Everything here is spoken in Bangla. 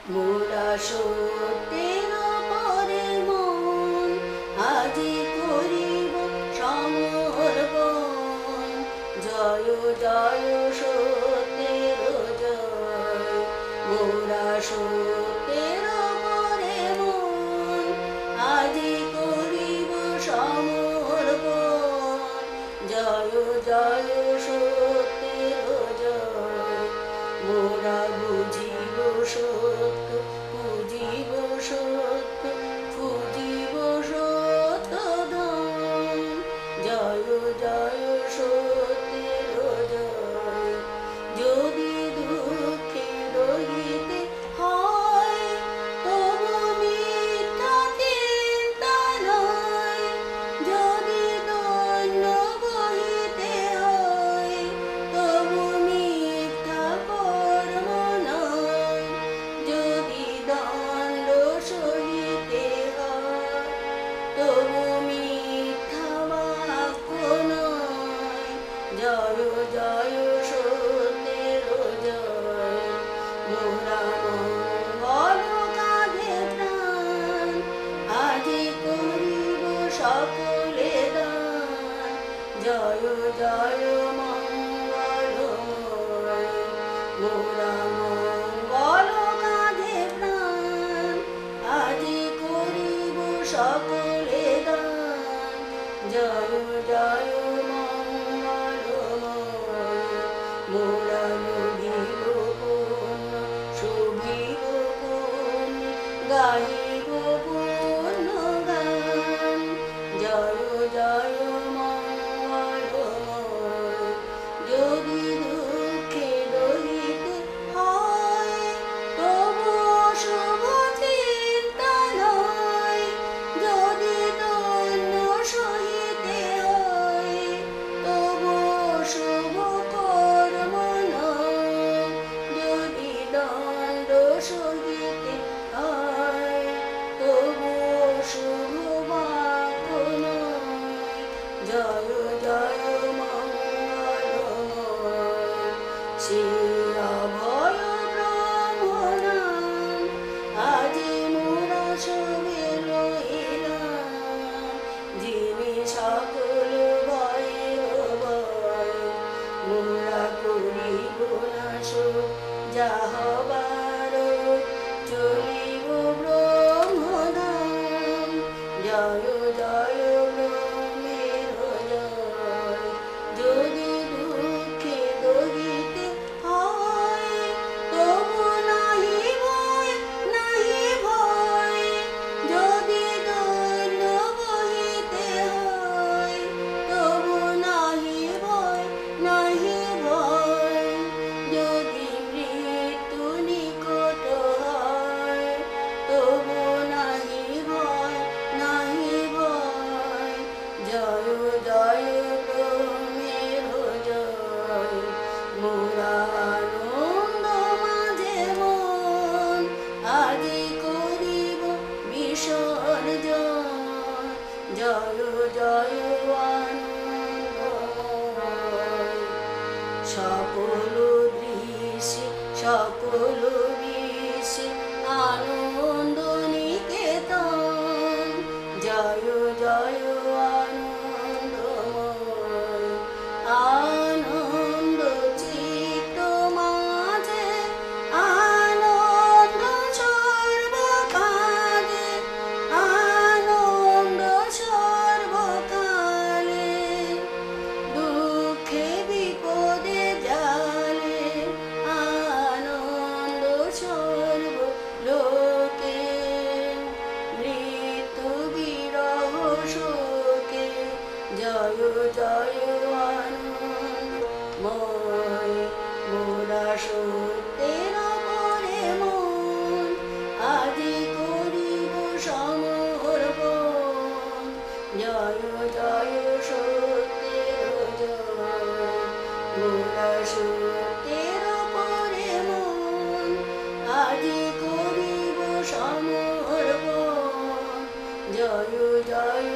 মোরা সত্যের পরে মন আজি করিব সমর্পণ। জয় জয় সত্যের জয়, মোরা সত্যের পরে মন আজি করিব সমর্পণ। জয় জয় সত্যের জয়, মোরা বুঝিব সত্য, বুঝিব সত্য, খুঁজিব সত্য ধাম। জয় জয় সত্যের জয়, যদি দুঃখে রহিতে হয় তবু মিথ্যা চিন্তা নয়। যদি দণ্ড বহিতে হয় তবু মিথ্যা কর্ম নয়। যদি দণ্ড সহিতে হয় তবু মিথ্যা বাক্য নয়। জয় জয় সত্যের জয়, মোরা মঙ্গল কাঁধে প্রাণ আজি করিব সকলে দান। জয় জয় মঙ্গলময়, মোরা মঙ্গল কাঁধে প্রাণ আজি করিব সকলে দান। জয় জয় মঙ্গলময়, মোরা লভিব পুণ্য, শুভিব পুণ্য, গাহিব পুণ্য গান। জয় জয় মঙ্গলময়, যদি দুঃখে রহিতে হয় তবু শুভ চিন্তা নয়। যদি দণ্ড সহিতে হয় তবু শুভ কর্ম নয়। যদি দণ্ড সহিতে হয় তবু শুভ বাক্য নয়। জয় জয় মঙ্গলময়, সে অভয় ব্রহ্মনাম আজি মোরা সবে লইলাম। যিনি সকল ভয়ের ভয়, মোরা করিব নাশ যাহবার, চলিব ব্রহ্মধাম। জয় জয় ব্রহ্মের জয়, যদি দুঃখে দহিতে হয় তবু নাহি ভয়, নাহি ভয়। যদি দণ্ড বহিতে হয় তবু নাহি ভয়, নাহি ভয়। যদি মৃত্যু নিকট হয় তবু নাহি ভয়, নাহি ভয়। জয় জয় ব্রহ্মের জয়, মোরা আনন্দ মাঝে মন আজি করিব বিসর্জন। জয় জয় আনন্দময়, সকল দৃশ্যে সকল বিশ্বে আনন্দ নিকেতন। জয় জয় আনন্দময়, আনন্দ চিত্ত মাঝে আনন্দ সর্বকালে, আনন্দ সর্বকালে। দুঃখে বিপদে জালে আনন্দ সর্বলোকে। মৃত্যু বিরহ শোকে, জয় জয় আনন্দময়, মোরা সত্যের পরে মন আজি করিব সমর্পণ। জয় জয় সত্যের জয়, মোরা সত্যের পরে মন আজি করিব সমর্পণ। জয় জয়